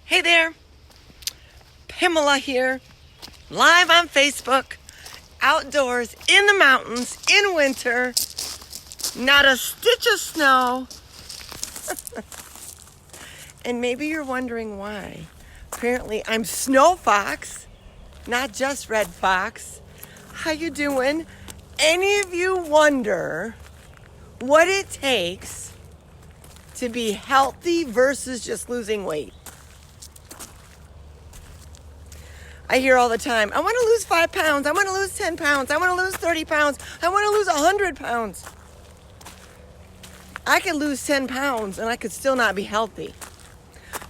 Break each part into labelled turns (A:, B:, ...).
A: Hey there, Pamela here, live on Facebook, outdoors, in the mountains, in winter, not a stitch of snow. And maybe you're wondering why. Apparently I'm Snow Fox, not just Red Fox. How you doing? Any of you wonder what it takes to be healthy versus just losing weight? I hear all the time, I want to lose 5 pounds, I want to lose 10 pounds, I want to lose 30 pounds, I want to lose 100 pounds. I could lose 10 pounds and I could still not be healthy.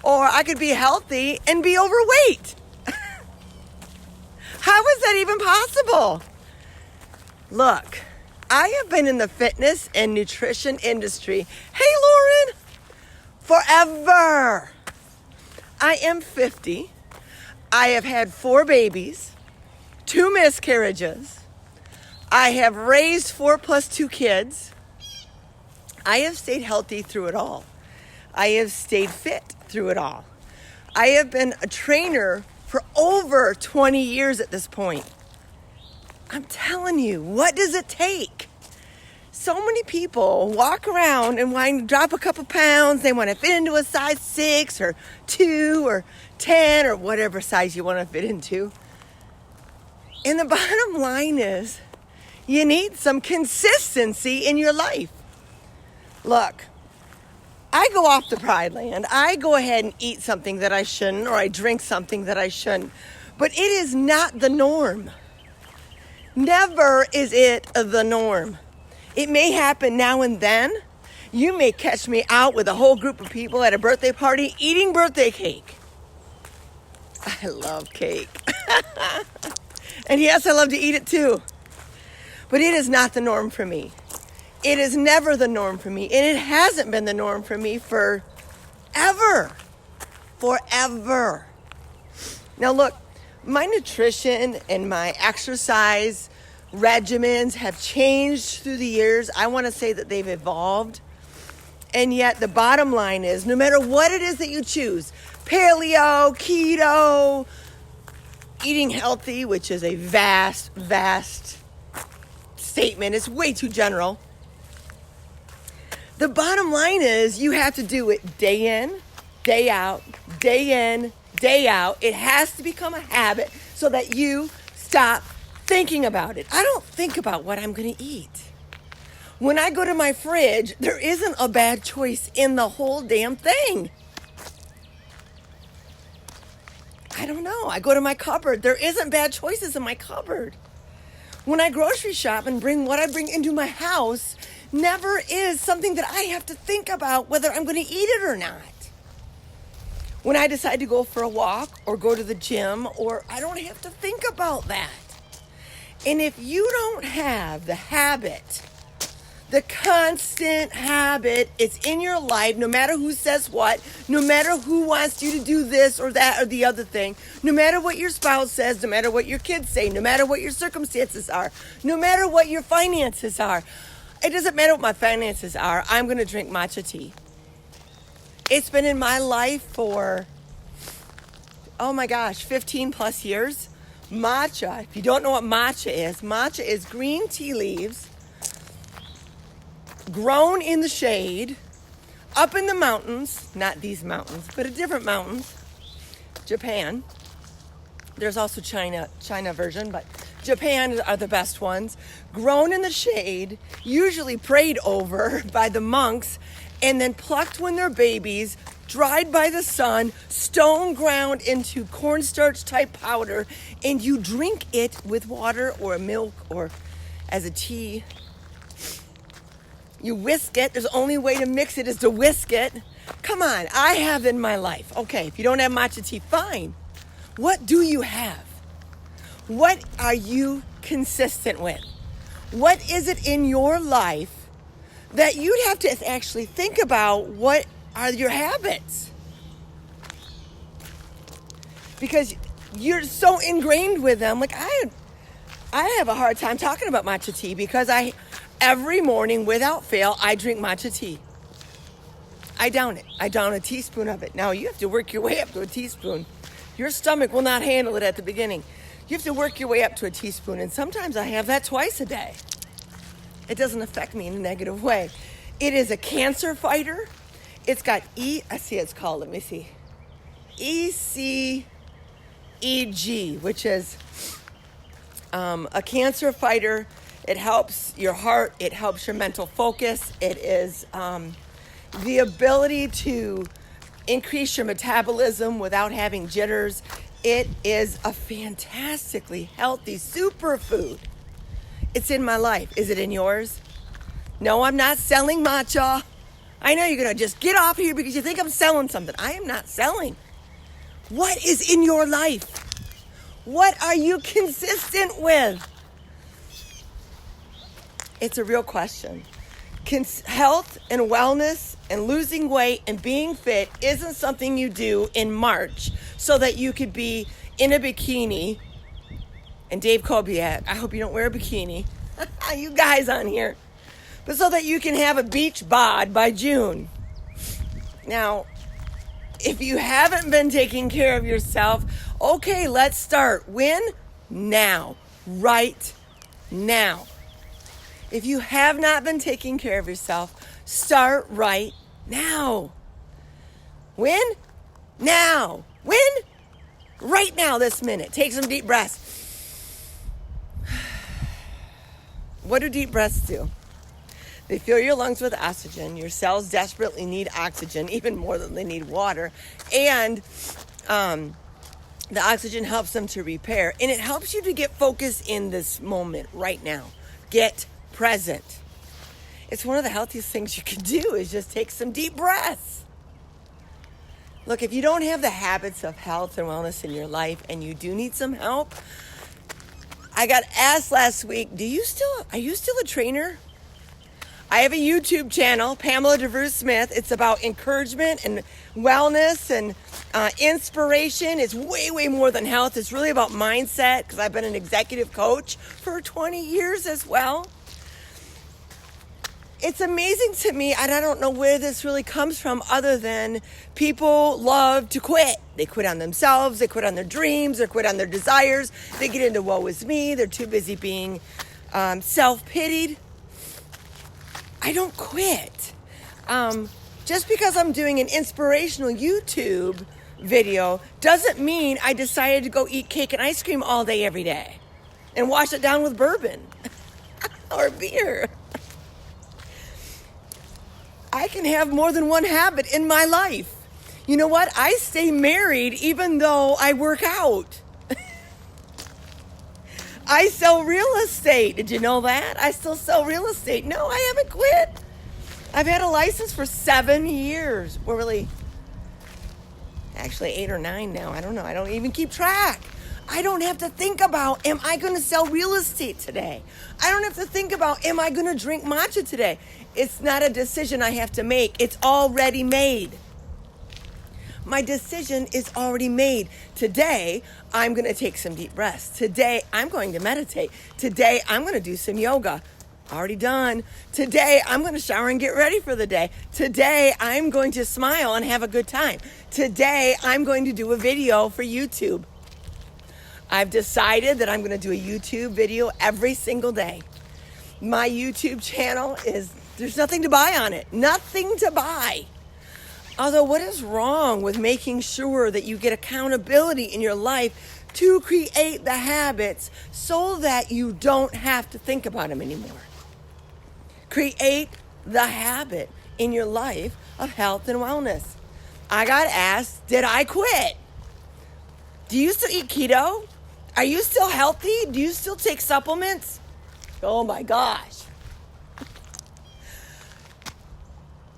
A: Or I could be healthy and be overweight. How is that even possible? Look, I have been in the fitness and nutrition industry, hey Lauren, forever. I am 50. I have had 4 babies, 2 miscarriages. I have raised 4 plus 2 kids. I have stayed healthy through it all. I have stayed fit through it all. I have been a trainer for over 20 years at this point. I'm telling you, what does it take? So many people walk around and want to drop a couple pounds. They want to fit into a size 6 or 2 or 10 or whatever size you want to fit into. And the bottom line is you need some consistency in your life. Look, I go off the Pride Land. I go ahead and eat something that I shouldn't, or I drink something that I shouldn't. But it is not the norm. Never is it the norm. It may happen now and then. You may catch me out with a whole group of people at a birthday party eating birthday cake. I love cake. And yes, I love to eat it too. But it is not the norm for me. It is never the norm for me. And it hasn't been the norm for me forever. Forever. Now look, my nutrition and my exercise regimens have changed through the years. I want to say that they've evolved. And yet the bottom line is, no matter what it is that you choose, paleo, keto, eating healthy, which is a vast statement. It's way too general. The bottom line is you have to do it day in, day out, day in, day out. It has to become a habit so that you stop thinking about it. I don't think about what I'm going to eat. When I go to my fridge, there isn't a bad choice in the whole damn thing. I don't know. I go to my cupboard. There isn't bad choices in my cupboard. When I grocery shop and bring what I bring into my house, never is something that I have to think about whether I'm going to eat it or not. When I decide to go for a walk or go to the gym, or I don't have to think about that. And if you don't have the habit, the constant habit, it's in your life, no matter who says what, no matter who wants you to do this or that or the other thing, no matter what your spouse says, no matter what your kids say, no matter what your circumstances are, no matter what your finances are. It doesn't matter what my finances are, I'm going to drink matcha tea. It's been in my life for, 15 plus years. Matcha, if you don't know what matcha is green tea leaves grown in the shade up in the mountains, not these mountains, but a different mountains, Japan. There's also China version, but Japan are the best ones. Grown in the shade, usually prayed over by the monks, and then plucked when they're babies, dried by the sun, stone ground into cornstarch type powder, and you drink it with water or milk or as a tea. You whisk it. There's the only way to mix it is to whisk it. Come on, I have in my life. Okay, if you don't have matcha tea, fine. What do you have? What are you consistent with? What is it in your life that you'd have to actually think about? What are your habits? Because you're so ingrained with them. Like I have a hard time talking about matcha tea because every morning without fail, I drink matcha tea. I down it. I down a teaspoon of it. Now, you have to work your way up to a teaspoon. Your stomach will not handle it at the beginning. You have to work your way up to a teaspoon, and sometimes I have that twice a day. It doesn't affect me in a negative way. It is a cancer fighter. It's got I see it's called, let me see, ECEG, which is a cancer fighter. It helps your heart. It helps your mental focus. It is the ability to increase your metabolism without having jitters. It is a fantastically healthy superfood. It's in my life. Is it in yours? No, I'm not selling matcha. I know you're going to just get off here because you think I'm selling something. I am not selling. What is in your life? What are you consistent with? It's a real question. Health and wellness and losing weight and being fit isn't something you do in March so that you could be in a bikini. And Dave Kobiak, I hope you don't wear a bikini. You guys on here. But so that you can have a beach bod by June. Now, if you haven't been taking care of yourself, okay, let's start. When? Now. Right now. If you have not been taking care of yourself, start right now. When? Now. When? Right now, this minute. Take some deep breaths. What do deep breaths do? They fill your lungs with oxygen. Your cells desperately need oxygen, even more than they need water. And the oxygen helps them to repair. And it helps you to get focused in this moment right now. Get present. It's one of the healthiest things you can do is just take some deep breaths. Look, if you don't have the habits of health and wellness in your life and you do need some help, I got asked last week, are you still a trainer? I have a YouTube channel, Pamela DeVrou Smith. It's about encouragement and wellness and inspiration. It's way, way more than health. It's really about mindset because I've been an executive coach for 20 years as well. It's amazing to me, and I don't know where this really comes from other than people love to quit. They quit on themselves, they quit on their dreams, they quit on their desires. They get into woe is me. They're too busy being self-pitied. I don't quit. Just because I'm doing an inspirational YouTube video doesn't mean I decided to go eat cake and ice cream all day every day and wash it down with bourbon or beer. I can have more than one habit in my life. You know what? I stay married even though I work out. I sell real estate. Did you know that? I still sell real estate. No, I haven't quit. I've had a license for 7 years. Well, really, actually 8 or 9 now. I don't know. I don't even keep track. I don't have to think about, am I going to sell real estate today? I don't have to think about, am I going to drink matcha today? It's not a decision I have to make. It's already made. My decision is already made. Today, I'm going to take some deep breaths. Today, I'm going to meditate. Today, I'm going to do some yoga. Already done. Today, I'm going to shower and get ready for the day. Today, I'm going to smile and have a good time. Today, I'm going to do a video for YouTube. I've decided that I'm going to do a YouTube video every single day. My YouTube channel there's nothing to buy on it. Nothing to buy. Although, what is wrong with making sure that you get accountability in your life to create the habits so that you don't have to think about them anymore? Create the habit in your life of health and wellness. I got asked, did I quit? Do you still eat keto? Are you still healthy? Do you still take supplements? Oh my gosh.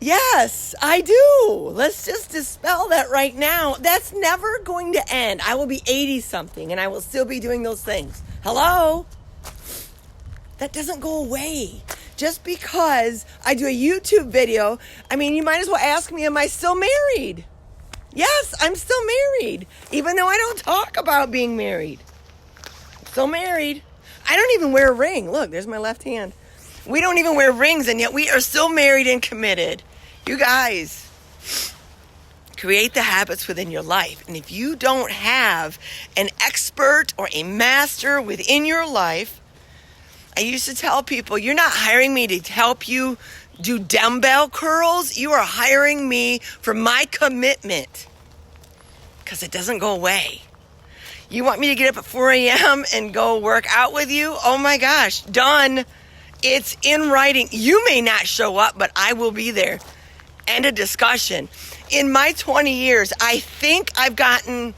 A: Yes, I do. Let's just dispel that right now. That's never going to end. I will be 80 something and I will still be doing those things. Hello? That doesn't go away. Just because I do a YouTube video, you might as well ask me, am I still married? Yes, I'm still married. Even though I don't talk about being married. I'm still married. I don't even wear a ring. Look, there's my left hand. We don't even wear rings, and yet we are still married and committed. You guys, create the habits within your life. And if you don't have an expert or a master within your life, I used to tell people, you're not hiring me to help you do dumbbell curls. You are hiring me for my commitment, because it doesn't go away. You want me to get up at 4 a.m. and go work out with you? Oh my gosh, done. It's in writing. You may not show up, but I will be there. End of discussion. In my 20 years, I think I've gotten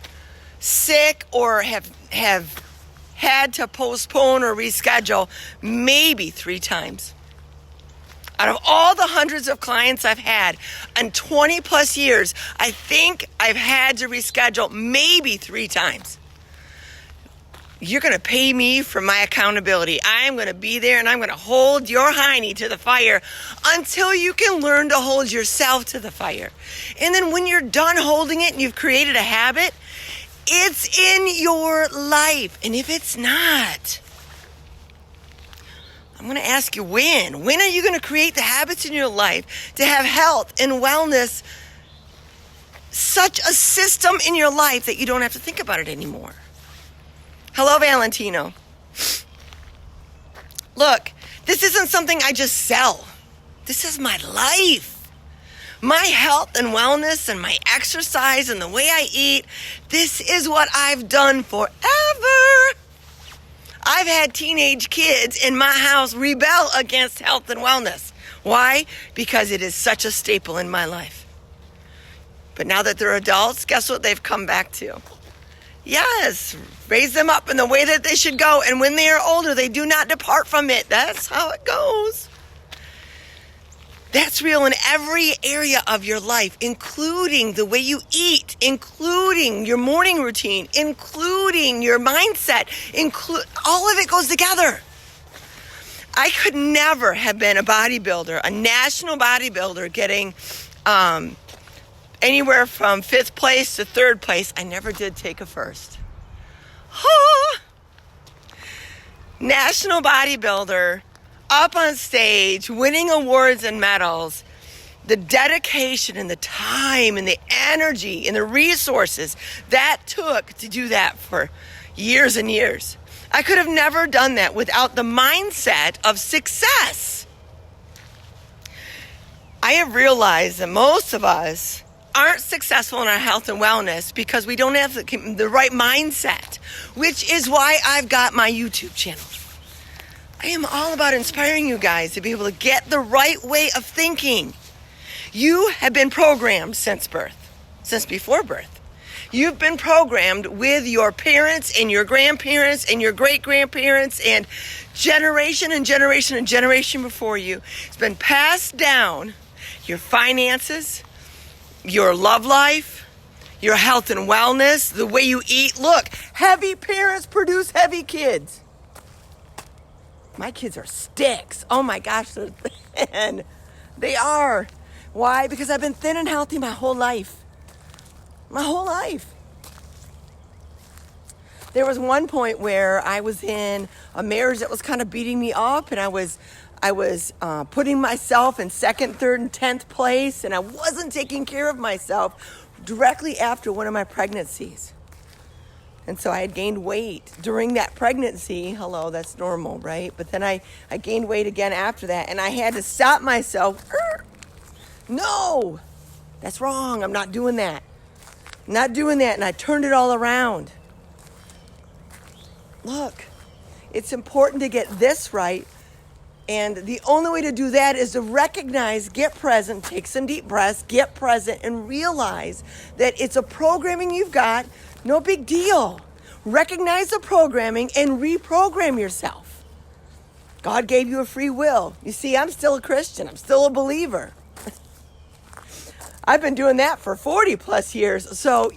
A: sick or have had to postpone or reschedule maybe 3 times. Out of all the hundreds of clients I've had in 20 plus years, I think I've had to reschedule maybe 3 times. You're going to pay me for my accountability. I'm going to be there and I'm going to hold your hiney to the fire until you can learn to hold yourself to the fire. And then when you're done holding it and you've created a habit, it's in your life. And if it's not, I'm going to ask you when. When are you going to create the habits in your life to have health and wellness, such a system in your life that you don't have to think about it anymore? Hello, Valentino. Look, this isn't something I just sell. This is my life. My health and wellness and my exercise and the way I eat, this is what I've done forever. I've had teenage kids in my house rebel against health and wellness. Why? Because it is such a staple in my life. But now that they're adults, guess what they've come back to? Yes, raise them up in the way that they should go. And when they are older, they do not depart from it. That's how it goes. That's real in every area of your life, including the way you eat, including your morning routine, including your mindset, all of it goes together. I could never have been a bodybuilder, a national bodybuilder, getting anywhere from 5th place to 3rd place. I never did take a first. National bodybuilder, up on stage, winning awards and medals, the dedication and the time and the energy and the resources that took to do that for years and years. I could have never done that without the mindset of success. I have realized that most of us aren't successful in our health and wellness because we don't have the right mindset, which is why I've got my YouTube channel. I am all about inspiring you guys to be able to get the right way of thinking. You have been programmed since birth, since before birth. You've been programmed with your parents and your grandparents and your great-grandparents and generation and generation and generation before you. It's been passed down. Your finances, your love life, your health and wellness, the way you eat. Look, heavy parents produce heavy kids. My kids are sticks. Oh my gosh, they're thin. They are. Why? Because I've been thin and healthy my whole life. My whole life. There was one point where I was in a marriage that was kind of beating me up, and I was putting myself in 2nd, 3rd, and 10th place, and I wasn't taking care of myself directly after one of my pregnancies. And so I had gained weight during that pregnancy. Hello, that's normal, right? But then I gained weight again after that, and I had to stop myself. No, that's wrong. I'm not doing that. I'm not doing that. And I turned it all around. Look, it's important to get this right. And the only way to do that is to recognize, get present, take some deep breaths, get present, and realize that it's a programming you've got. No big deal. Recognize the programming and reprogram yourself. God gave you a free will. You see, I'm still a Christian. I'm still a believer. I've been doing that for 40 plus years. So,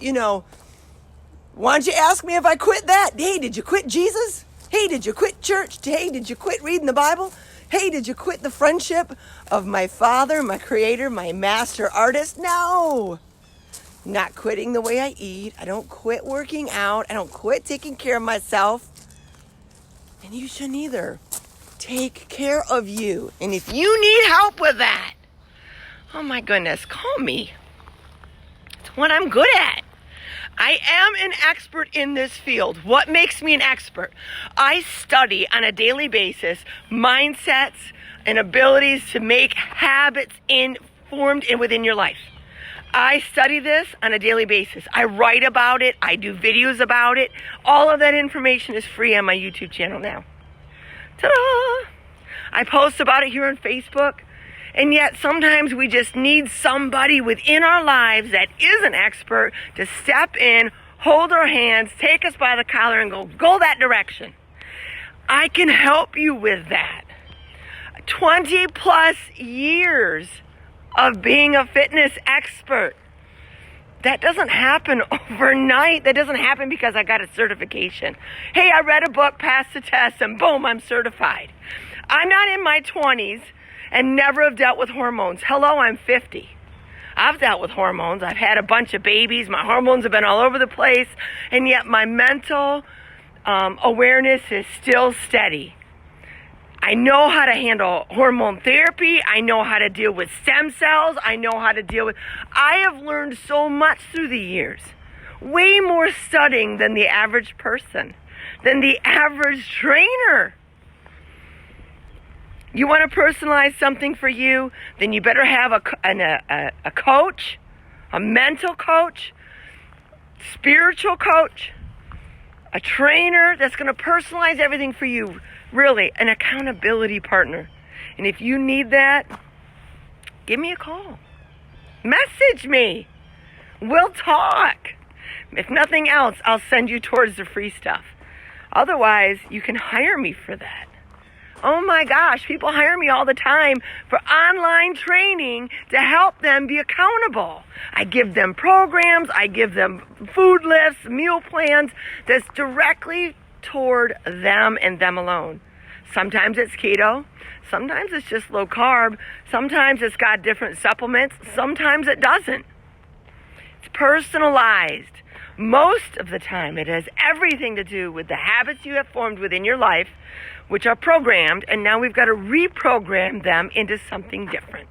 A: why don't you ask me if I quit that? Hey, did you quit Jesus? Hey, did you quit church? Hey, did you quit reading the Bible? Hey, did you quit the friendship of my Father, my Creator, my Master Artist? No. Not quitting the way I eat. I don't quit working out. I don't quit taking care of myself. And you shouldn't either. Take care of you. And if you need help with that, oh my goodness, call me. It's what I'm good at. I am an expert in this field. What makes me an expert? I study on a daily basis mindsets and abilities to make habits formed in within your life. I study this on a daily basis. I write about it. I do videos about it. All of that information is free on my YouTube channel now. Ta-da! I post about it here on Facebook. And yet sometimes we just need somebody within our lives that is an expert to step in, hold our hands, take us by the collar and go that direction. I can help you with that. 20 plus years of being a fitness expert. That doesn't happen overnight. That doesn't happen because I got a certification. Hey, I read a book, passed the test, and boom, I'm certified. I'm not in my 20s and never have dealt with hormones. Hello, I'm 50. I've dealt with hormones. I've had a bunch of babies. My hormones have been all over the place. And yet my mental awareness is still steady. I know how to handle hormone therapy. I know how to deal with stem cells. I have learned so much through the years. Way more studying than the average person, than the average trainer. You want to personalize something for you, then you better have a coach, a mental coach, spiritual coach, a trainer that's going to personalize everything for you. Really, an accountability partner. And if you need that, give me a call. Message me. We'll talk. If nothing else, I'll send you towards the free stuff. Otherwise, you can hire me for that. Oh my gosh, people hire me all the time for online training to help them be accountable. I give them programs, I give them food lists, meal plans that's directly toward them and them alone. Sometimes it's keto, sometimes it's just low carb, sometimes it's got different supplements, sometimes it doesn't. It's personalized. Most of the time it has everything to do with the habits you have formed within your life, which are programmed, and now we've got to reprogram them into something different.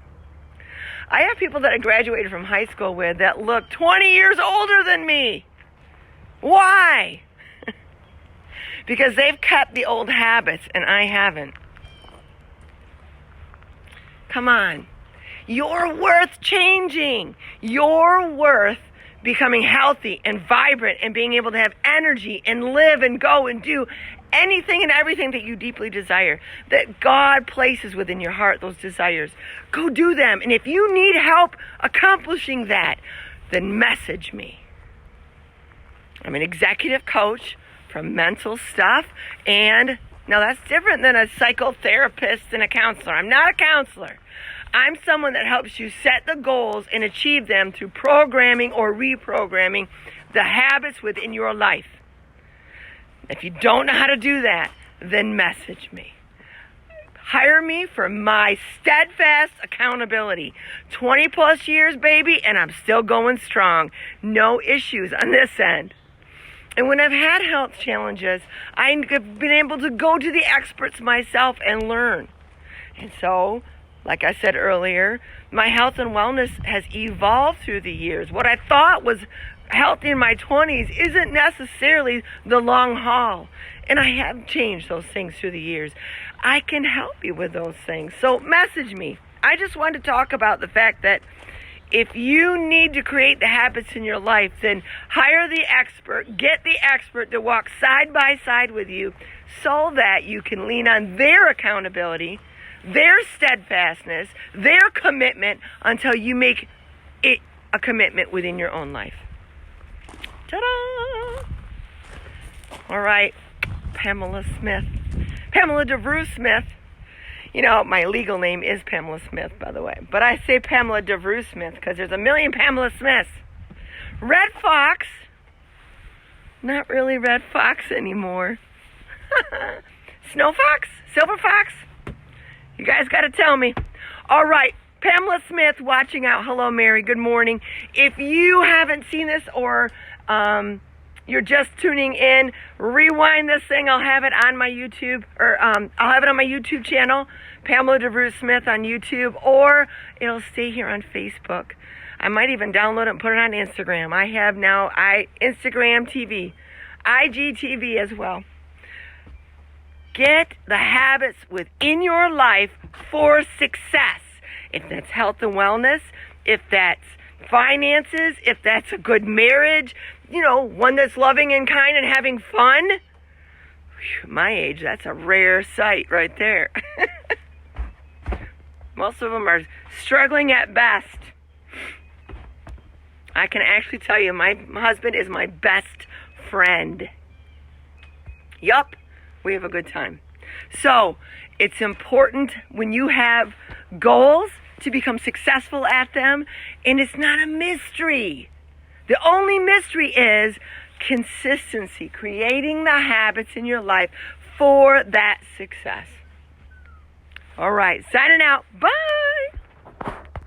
A: I have people that I graduated from high school with that look 20 years older than me. Why? Because they've kept the old habits and I haven't. Come on. You're worth changing. You're worth becoming healthy and vibrant and being able to have energy and live and go and do anything and everything that you deeply desire, that God places within your heart, those desires. Go do them. And if you need help accomplishing that, then message me. I'm an executive coach for mental stuff, and now that's different than a psychotherapist and a counselor. I'm not a counselor. I'm someone that helps you set the goals and achieve them through programming or reprogramming the habits within your life. If you don't know how to do that, then message me. Hire me for my steadfast accountability. 20 plus years, baby, and I'm still going strong. No issues on this end. And when I've had health challenges, I've been able to go to the experts myself and learn. And so, like I said earlier, my health and wellness has evolved through the years. What I thought was healthy in my 20s isn't necessarily the long haul. And I have changed those things through the years. I can help you with those things. So message me. I just want to talk about the fact that if you need to create the habits in your life, then hire the expert, get the expert to walk side by side with you so that you can lean on their accountability, their steadfastness, their commitment until you make it a commitment within your own life. Ta-da! All right, Pamela DeVrou Smith. You know, my legal name is Pamela Smith, by the way. But I say Pamela DeVrou Smith because there's a million Pamela Smiths. Red Fox. Not really Red Fox anymore. Snow Fox? Silver Fox? You guys got to tell me. All right, Pamela Smith watching out. Hello, Mary. Good morning. If you haven't seen this or you're just tuning in, rewind this thing. I'll have it on my YouTube, or I'll have it on my YouTube channel, Pamela DeVrou Smith on YouTube, or it'll stay here on Facebook. I might even download it and put it on Instagram. I have now Instagram TV, IGTV as well. Get the habits within your life for success. If that's health and wellness, if that's finances, if that's a good marriage, one that's loving and kind and having fun. Whew, my age, that's a rare sight right there. Most of them are struggling at best. I can actually tell you, my husband is my best friend. Yup, we have a good time. So, it's important when you have goals to become successful at them, and it's not a mystery. The only mystery is consistency, creating the habits in your life for that success. All right, signing out. Bye.